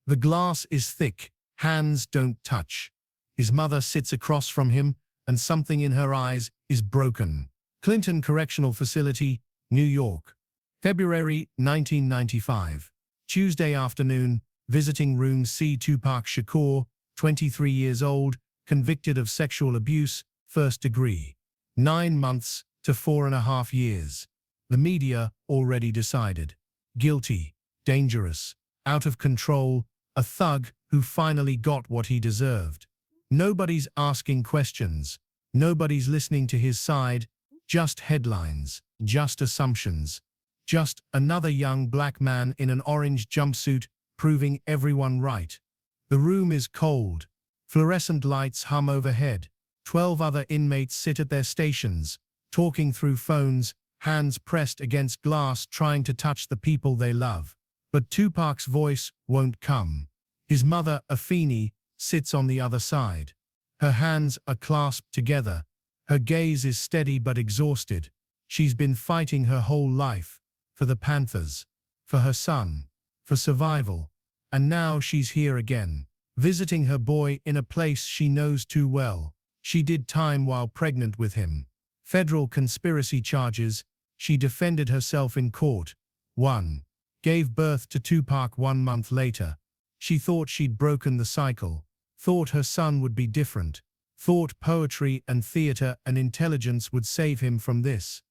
The glass is thick, hands don't touch. His mother sits across from him, and something in her eyes is broken. Clinton Correctional Facility, New York. February 1995. Tuesday afternoon, visiting room C. Tupac Shakur, 23 years old, convicted of sexual abuse, first degree. 9 months to 4.5 years. The media already decided. Guilty, dangerous, out of control, a thug who finally got what he deserved. Nobody's asking questions. Nobody's listening to his side. Just headlines, just assumptions. Just another young black man in an orange jumpsuit, proving everyone right. The room is cold. Fluorescent lights hum overhead. 12 other inmates sit at their stations, talking through phones, hands pressed against glass trying to touch the people they love. But Tupac's voice won't come. His mother, Afeni, sits on the other side. Her hands are clasped together. Her gaze is steady but exhausted. She's been fighting her whole life. For the Panthers. For her son. For survival. And now she's here again. Visiting her boy in a place she knows too well. She did time while pregnant with him. Federal conspiracy charges. She defended herself in court. 1. Gave birth to Tupac 1 month later. She thought she'd broken the cycle. Thought her son would be different. Thought poetry and theater and intelligence would save him from this.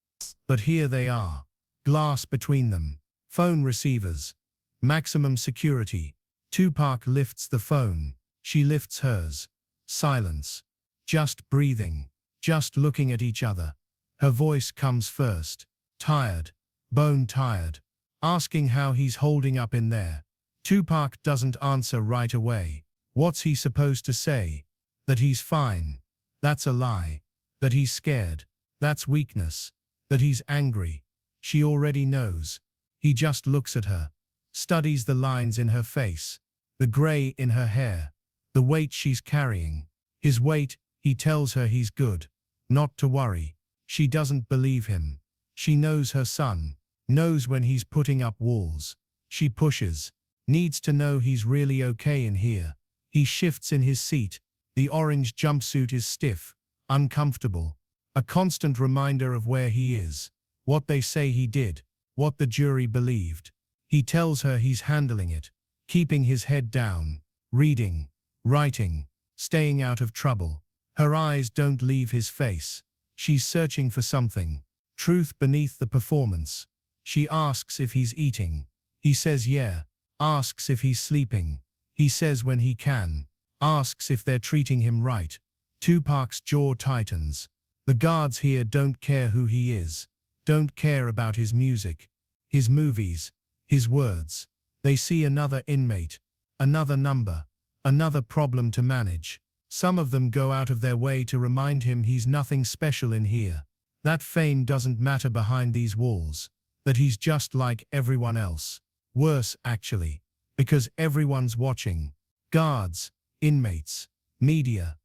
But here they are. Glass between them. Phone receivers. Maximum security. Tupac lifts the phone. She lifts hers. Silence. Just breathing. Just looking at each other. Her voice comes first. Tired. Bone tired. Asking how he's holding up in there. Tupac doesn't answer right away. What's he supposed to say? That he's fine. That's a lie. That he's scared. That's weakness. That he's angry. She already knows. He just looks at her. Studies the lines in her face. The gray in her hair. The weight she's carrying. His weight, he tells her he's good. Not to worry. She doesn't believe him. She knows her son. Knows when he's putting up walls. She pushes. Needs to know he's really okay in here. He shifts in his seat. The orange jumpsuit is stiff. Uncomfortable. A constant reminder of where he is. What they say he did. What the jury believed. He tells her he's handling it. Keeping his head down. Reading. Writing. Staying out of trouble. Her eyes don't leave his face. She's searching for something. Truth beneath the performance. She asks if he's eating. He says yeah. Asks if he's sleeping. He says when he can. Asks if they're treating him right. Tupac's jaw tightens. The guards here don't care who he is. Don't care about his music. His movies. His words. They see another inmate. Another number. Another problem to manage. Some of them go out of their way to remind him he's nothing special in here. That fame doesn't matter behind these walls. That he's just like everyone else. Worse, actually. Because everyone's watching. Guards. Inmates. Media.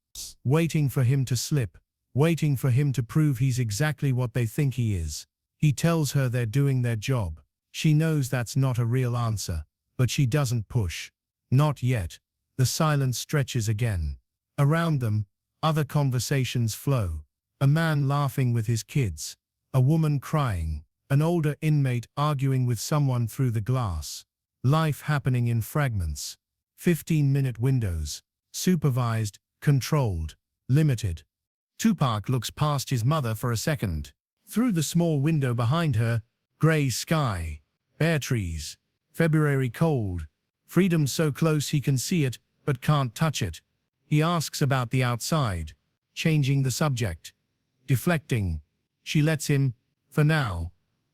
Waiting for him to slip. Waiting for him to prove he's exactly what they think he is. He tells her they're doing their job. She knows that's not a real answer. But she doesn't push. Not yet. The silence stretches again. Around them, other conversations flow. A man laughing with his kids. A woman crying. An older inmate arguing with someone through the glass. Life happening in fragments. 15-minute windows. Supervised, controlled, limited. Tupac looks past his mother for a second. Through the small window behind her, gray sky, bare trees, February cold. Freedom so close he can see it, but can't touch it. He asks about the outside, changing the subject. Deflecting. She lets him, for now.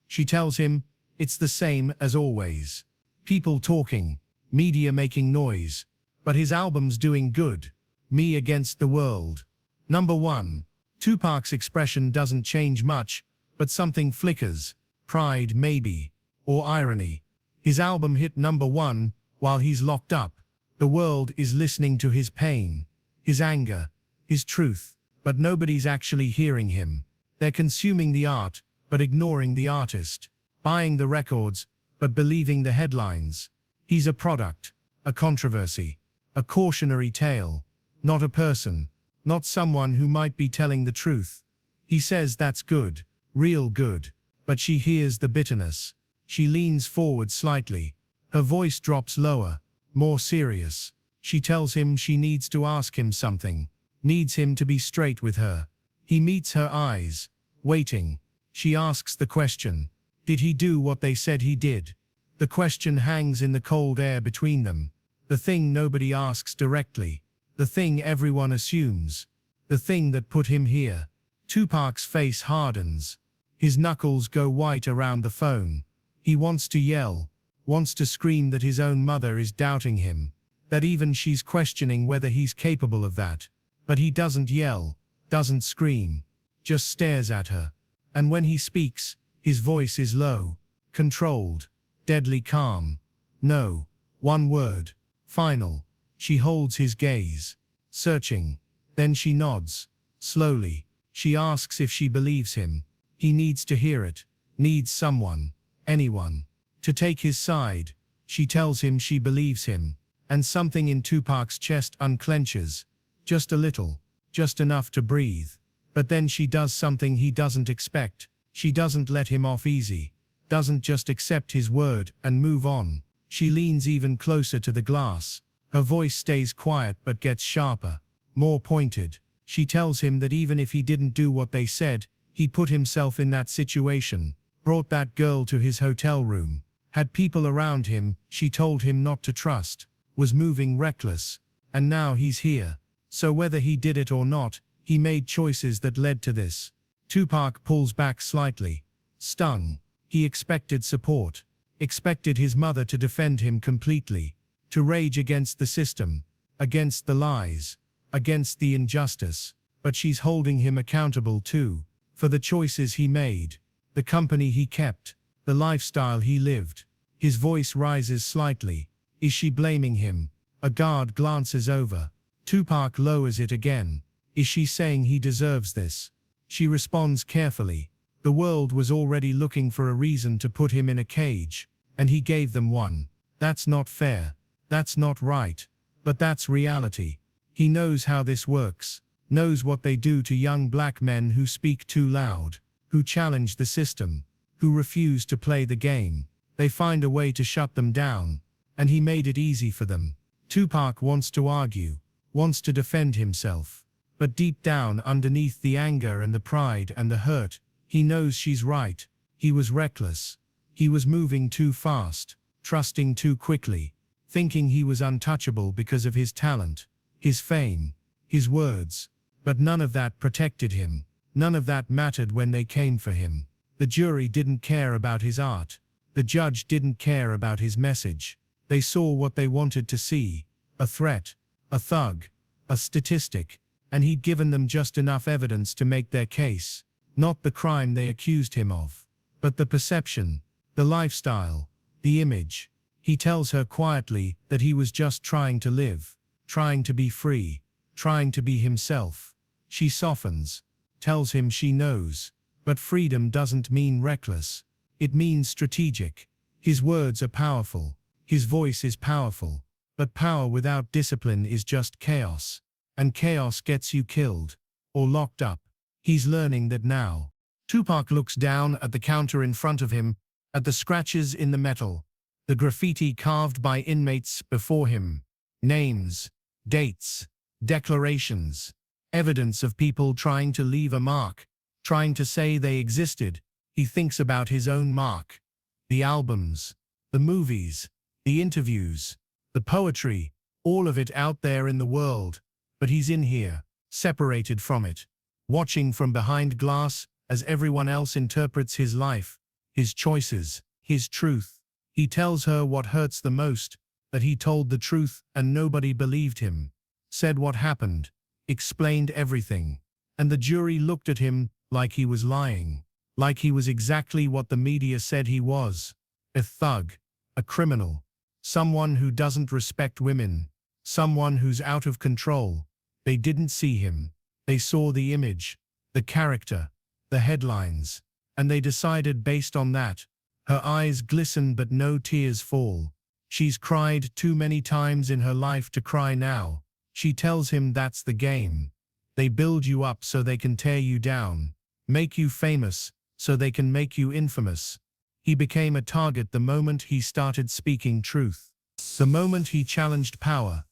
She tells him, it's the same as always. People talking, media making noise, but his album's doing good. Me Against the World. Number 1. Tupac's expression doesn't change much, but something flickers. Pride maybe, or irony. His album hit number 1 while he's locked up. The world is listening to his pain, his anger, his truth, but nobody's actually hearing him. They're consuming the art, but ignoring the artist. Buying the records, but believing the headlines. He's a product a controversy, a cautionary tale, not a person, not someone who might be telling the truth. He says that's good, real good, but she hears the bitterness. She leans forward slightly. Her voice drops lower, more serious. She tells him she needs to ask him something, needs him to be straight with her. He meets her eyes, waiting. She asks the question, did he do what they said he did? The question hangs in the cold air between them. The thing nobody asks directly. The thing everyone assumes. The thing that put him here. Tupac's face hardens. His knuckles go white around the phone. He wants to yell, wants to scream that his own mother is doubting him, that even she's questioning whether he's capable of that. But he doesn't yell, doesn't scream, just stares at her. And when he speaks, his voice is low, controlled, deadly calm. No, one word, final. She holds his gaze, searching. Then she nods, slowly. She asks if she believes him. He needs to hear it, needs someone, anyone, to take his side. She tells him she believes him, and something in Tupac's chest unclenches, just a little, just enough to breathe. But then she does something he doesn't expect. She doesn't let him off easy, doesn't just accept his word and move on. She leans even closer to the glass. Her voice stays quiet but gets sharper, more pointed. She tells him that even if he didn't do what they said, he put himself in that situation, brought that girl to his hotel room, had people around him she told him not to trust, was moving reckless, and now he's here. So whether he did it or not, he made choices that led to this. Tupac pulls back slightly, stung. He expected support, expected his mother to defend him completely, to rage against the system, against the lies, against the injustice. But she's holding him accountable too, for the choices he made, the company he kept, the lifestyle he lived. His voice rises slightly. Is she blaming him? A guard glances over. Tupac lowers it again. Is she saying he deserves this? She responds carefully. The world was already looking for a reason to put him in a cage, and he gave them one. That's not fair. That's not right. But that's reality. He knows how this works, knows what they do to young black men who speak too loud, who challenge the system, who refuse to play the game. They find a way to shut them down, and he made it easy for them. Tupac wants to argue, wants to defend himself. But deep down, underneath the anger and the pride and the hurt, he knows she's right. He was reckless. He was moving too fast, trusting too quickly, thinking he was untouchable because of his talent, his fame, his words. But none of that protected him. None of that mattered when they came for him. The jury didn't care about his art. The judge didn't care about his message. They saw what they wanted to see, a threat, a thug, a statistic, and he'd given them just enough evidence to make their case. Not the crime they accused him of, but the perception, the lifestyle, the image. He tells her quietly that he was just trying to live, trying to be free, trying to be himself. She softens, tells him she knows, but freedom doesn't mean reckless. It means strategic. His words are powerful. His voice is powerful. But power without discipline is just chaos. And chaos gets you killed. Or locked up. He's learning that now. Tupac looks down at the counter in front of him, at the scratches in the metal, the graffiti carved by inmates before him. Names, dates, declarations, evidence of people trying to leave a mark, trying to say they existed. He thinks about his own mark. The albums, the movies, the interviews, the poetry, all of it out there in the world. But he's in here, separated from it, watching from behind glass as everyone else interprets his life, his choices, his truth. He tells her what hurts the most, that he told the truth and nobody believed him, said what happened, explained everything. And the jury looked at him like he was lying, like he was exactly what the media said he was. A thug, a criminal, someone who doesn't respect women, someone who's out of control. They didn't see him. They saw the image, the character, the headlines, and they decided based on that. Her eyes glisten but no tears fall. She's cried too many times in her life to cry now. She tells him that's the game. They build you up so they can tear you down, make you famous so they can make you infamous. He became a target the moment he started speaking truth. The moment he challenged power.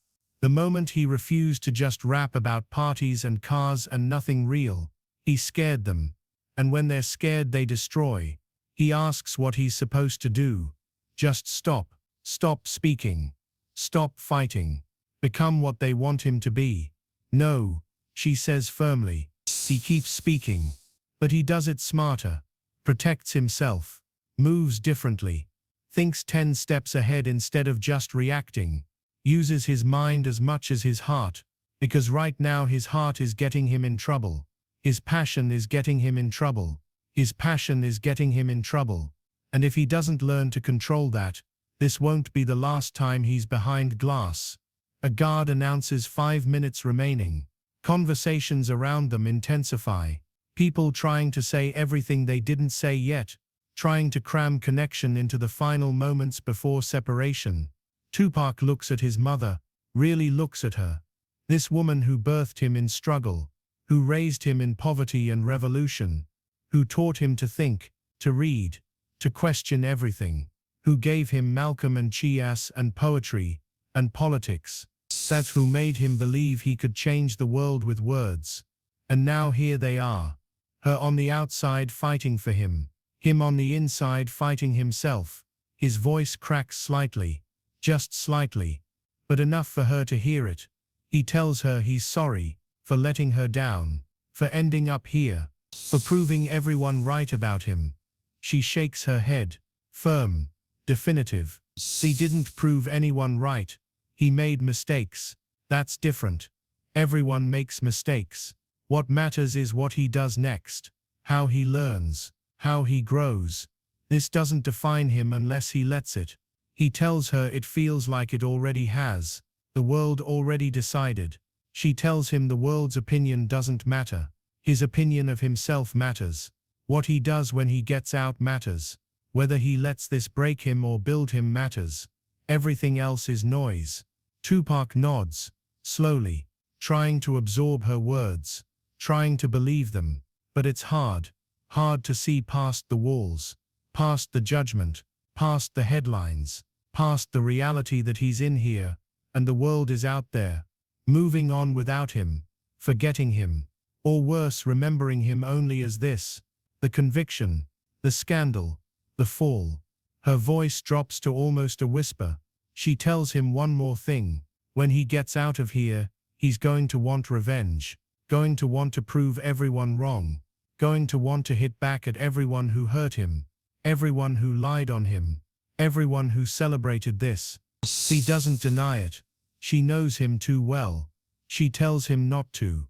The moment he refused to just rap about parties and cars and nothing real. He scared them. And when they're scared they destroy. He asks what he's supposed to do. Just stop. Stop speaking. Stop fighting. Become what they want him to be. No, she says firmly. He keeps speaking. But he does it smarter. Protects himself. Moves differently. Thinks 10 steps ahead instead of just reacting. Uses his mind as much as his heart. Because right now his heart is getting him in trouble. His passion is getting him in trouble. His passion is getting him in trouble. And if he doesn't learn to control that, this won't be the last time he's behind glass. A guard announces 5 minutes remaining. Conversations around them intensify. People trying to say everything they didn't say yet, trying to cram connection into the final moments before separation. Tupac looks at his mother, really looks at her. This woman who birthed him in struggle, who raised him in poverty and revolution, who taught him to think, to read, to question everything, who gave him Malcolm and Chias and poetry, and politics. That's who made him believe he could change the world with words. And now here they are. Her on the outside fighting for him. Him on the inside fighting himself. His voice cracks slightly. Just slightly. But enough for her to hear it. He tells her he's sorry, for letting her down, for ending up here, for proving everyone right about him. She shakes her head. Firm. Definitive. He didn't prove anyone right. He made mistakes. That's different. Everyone makes mistakes. What matters is what he does next. How he learns. How he grows. This doesn't define him unless he lets it. He tells her it feels like it already has. The world already decided. She tells him the world's opinion doesn't matter. His opinion of himself matters. What he does when he gets out matters. Whether he lets this break him or build him matters. Everything else is noise. Tupac nods, slowly, trying to absorb her words, trying to believe them. But it's hard. Hard to see past the walls, past the judgment, past the headlines, past the reality that he's in here, and the world is out there, moving on without him, forgetting him, or worse, remembering him only as this, the conviction, the scandal, the fall. Her voice drops to almost a whisper. She tells him one more thing. When he gets out of here, he's going to want revenge, going to want to prove everyone wrong, going to want to hit back at everyone who hurt him, everyone who lied on him, everyone who celebrated this. He doesn't deny it. She knows him too well. She tells him not to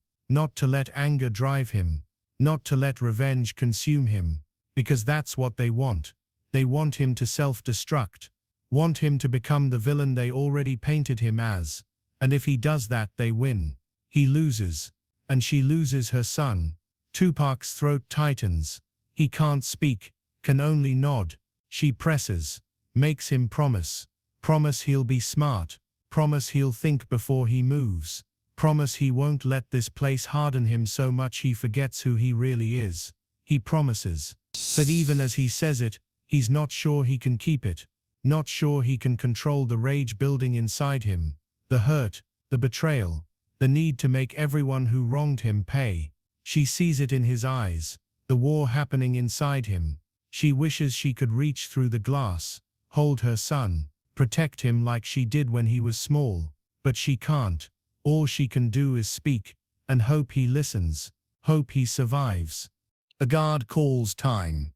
let anger drive him, not to let revenge consume him, because that's what they want. They want him to self-destruct, want him to become the villain they already painted him as. And if he does that, they win. He loses. And she loses her son. Tupac's throat tightens. He can't speak, can only nod. She presses, makes him promise. Promise he'll be smart. Promise he'll think before he moves. Promise he won't let this place harden him so much he forgets who he really is. He promises. But even as he says it, he's not sure he can keep it. Not sure he can control the rage building inside him. The hurt, the betrayal, the need to make everyone who wronged him pay. She sees it in his eyes, the war happening inside him. She wishes she could reach through the glass, hold her son, protect him like she did when he was small. But she can't. All she can do is speak, and hope he listens, hope he survives. A guard calls time.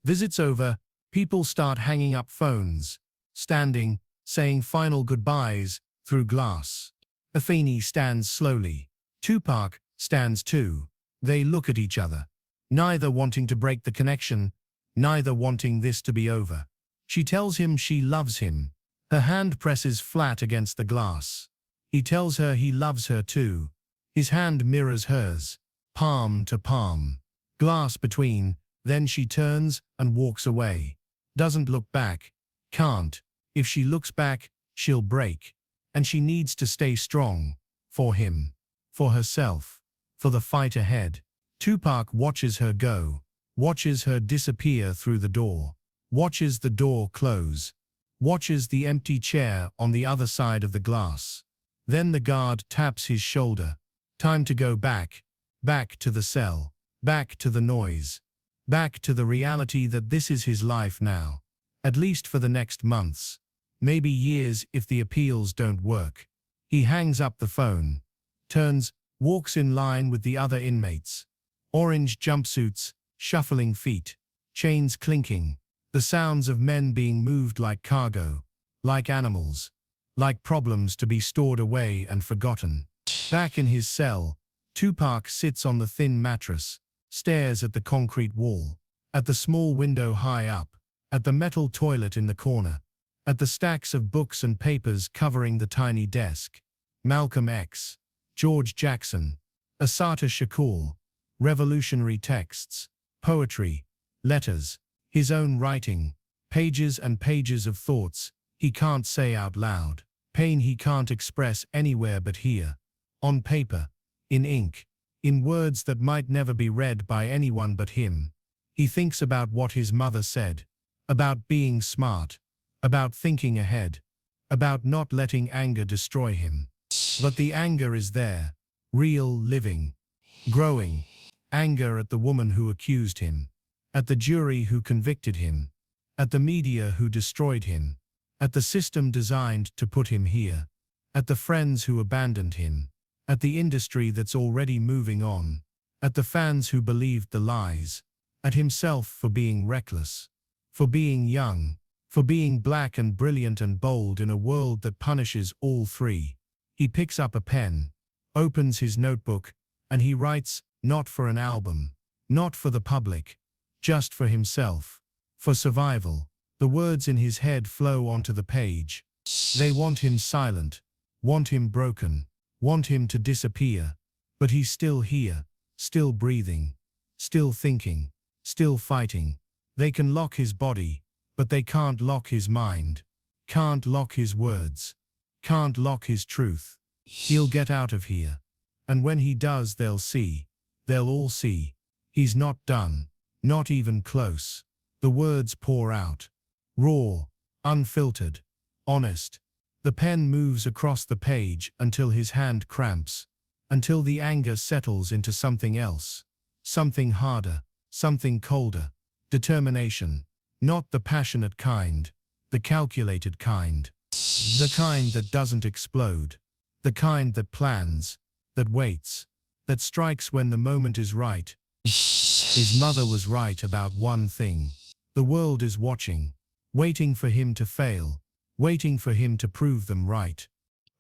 Visits over, people start hanging up phones, standing, saying final goodbyes, through glass. Afeni stands slowly. Tupac stands too. They look at each other, neither wanting to break the connection, neither wanting this to be over. She tells him she loves him. Her hand presses flat against the glass. He tells her he loves her too. His hand mirrors hers, palm to palm. Glass between, then she turns and walks away. Doesn't look back. Can't. If she looks back, she'll break. And she needs to stay strong. For him. For herself. For the fight ahead. Tupac watches her go. Watches her disappear through the door. Watches the door close. Watches the empty chair on the other side of the glass. Then the guard taps his shoulder. Time to go back. Back to the cell. Back to the noise. Back to the reality that this is his life now. At least for the next months. Maybe years if the appeals don't work. He hangs up the phone. Turns, walks in line with the other inmates. Orange jumpsuits, shuffling feet. Chains clinking. The sounds of men being moved like cargo. Like animals. Like problems to be stored away and forgotten. Back in his cell, Tupac sits on the thin mattress. Stares at the concrete wall. At the small window high up. At the metal toilet in the corner. At the stacks of books and papers covering the tiny desk. Malcolm X. George Jackson. Assata Shakur. Revolutionary texts. Poetry. Letters. His own writing. Pages and pages of thoughts he can't say out loud. Pain he can't express anywhere but here. On paper. In ink. In words that might never be read by anyone but him. He thinks about what his mother said. About being smart. About thinking ahead. About not letting anger destroy him. But the anger is there. Real, living. Growing. Anger at the woman who accused him. At the jury who convicted him. At the media who destroyed him. At the system designed to put him here. At the friends who abandoned him. At the industry that's already moving on. At the fans who believed the lies. At himself for being reckless. For being young. For being black and brilliant and bold in a world that punishes all three. He picks up a pen. Opens his notebook. And he writes, not for an album. Not for the public. Just for himself. For survival. The words in his head flow onto the page. They want him silent. Want him broken. Want him to disappear. But he's still here. Still breathing. Still thinking. Still fighting. They can lock his body. But they can't lock his mind. Can't lock his words. Can't lock his truth. He'll get out of here. And when he does, they'll see. They'll all see. He's not done. Not even close. The words pour out. Raw. Unfiltered. Honest. The pen moves across the page until his hand cramps. Until the anger settles into something else. Something harder. Something colder. Determination. Not the passionate kind. The calculated kind. The kind that doesn't explode. The kind that plans. That waits. That strikes when the moment is right. His mother was right about one thing. The world is watching. Waiting for him to fail. Waiting for him to prove them right.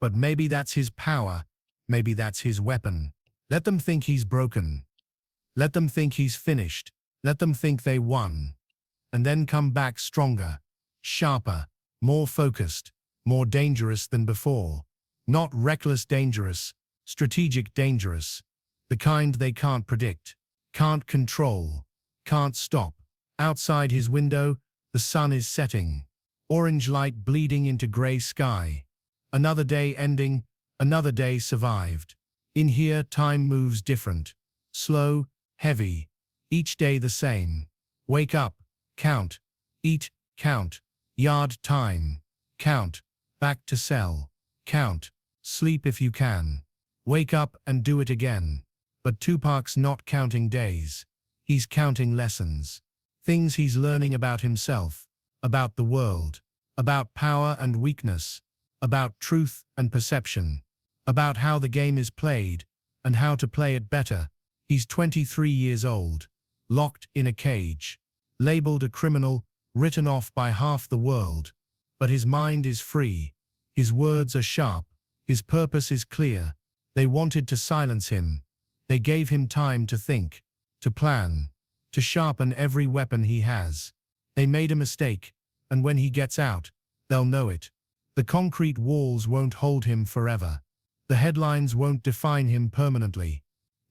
But maybe that's his power. Maybe that's his weapon. Let them think he's broken. Let them think he's finished. Let them think they won. And then come back stronger. Sharper. More focused. More dangerous than before. Not reckless dangerous. Strategic dangerous. The kind they can't predict. Can't control. Can't stop. Outside his window, the sun is setting. Orange light bleeding into grey sky. Another day ending, another day survived. In here, time moves different. Slow, heavy. Each day the same. Wake up. Count. Eat. Count. Yard time. Count. Back to cell. Count. Sleep if you can. Wake up and do it again. But Tupac's not counting days. He's counting lessons. Things he's learning about himself. About the world. About power and weakness. About truth and perception. About how the game is played. And how to play it better. He's 23 years old. Locked in a cage. Labeled a criminal. Written off by half the world. But his mind is free. His words are sharp. His purpose is clear. They wanted to silence him. They gave him time to think. To plan. To sharpen every weapon he has. They made a mistake. And when he gets out, they'll know it. The concrete walls won't hold him forever. The headlines won't define him permanently.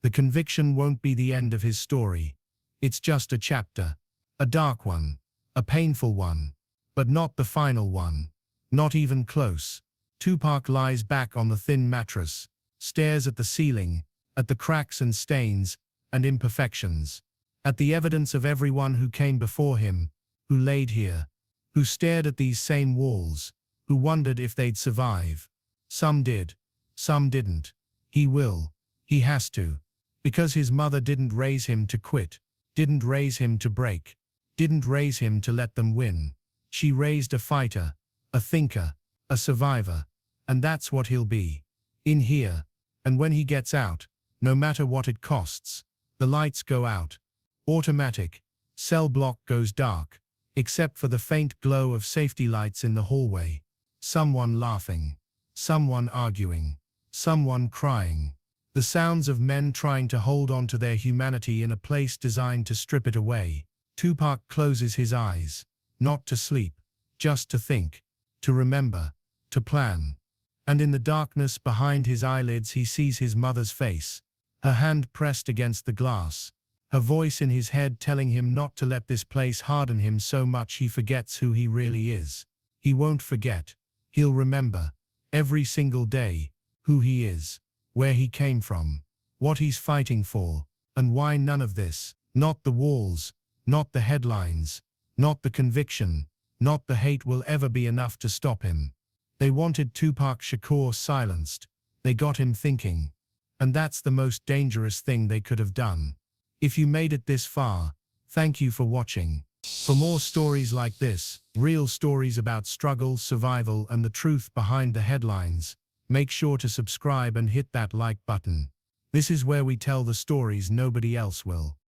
The conviction won't be the end of his story. It's just a chapter. A dark one. A painful one. But not the final one. Not even close. Tupac lies back on the thin mattress, stares at the ceiling, at the cracks and stains and imperfections, at the evidence of everyone who came before him, who laid here, who stared at these same walls, who wondered if they'd survive. Some did, some didn't. He will. He has to. Because his mother didn't raise him to quit, didn't raise him to break, didn't raise him to let them win. She raised a fighter, a thinker, a survivor, and that's what he'll be. In here, and when he gets out, no matter what it costs, the lights go out. Automatic. Cell block goes dark, except for the faint glow of safety lights in the hallway. Someone laughing. Someone arguing. Someone crying. The sounds of men trying to hold on to their humanity in a place designed to strip it away. Tupac closes his eyes. Not to sleep, just to think, to remember, to plan. And in the darkness behind his eyelids he sees his mother's face, her hand pressed against the glass, her voice in his head telling him not to let this place harden him so much he forgets who he really is. He won't forget. He'll remember, every single day, who he is, where he came from, what he's fighting for, and why none of this, not the walls, not the headlines, not the conviction, not the hate will ever be enough to stop him. They wanted Tupac Shakur silenced. They got him thinking. And that's the most dangerous thing they could have done. If you made it this far, thank you for watching. For more stories like this, real stories about struggle, survival, and the truth behind the headlines, make sure to subscribe and hit that like button. This is where we tell the stories nobody else will.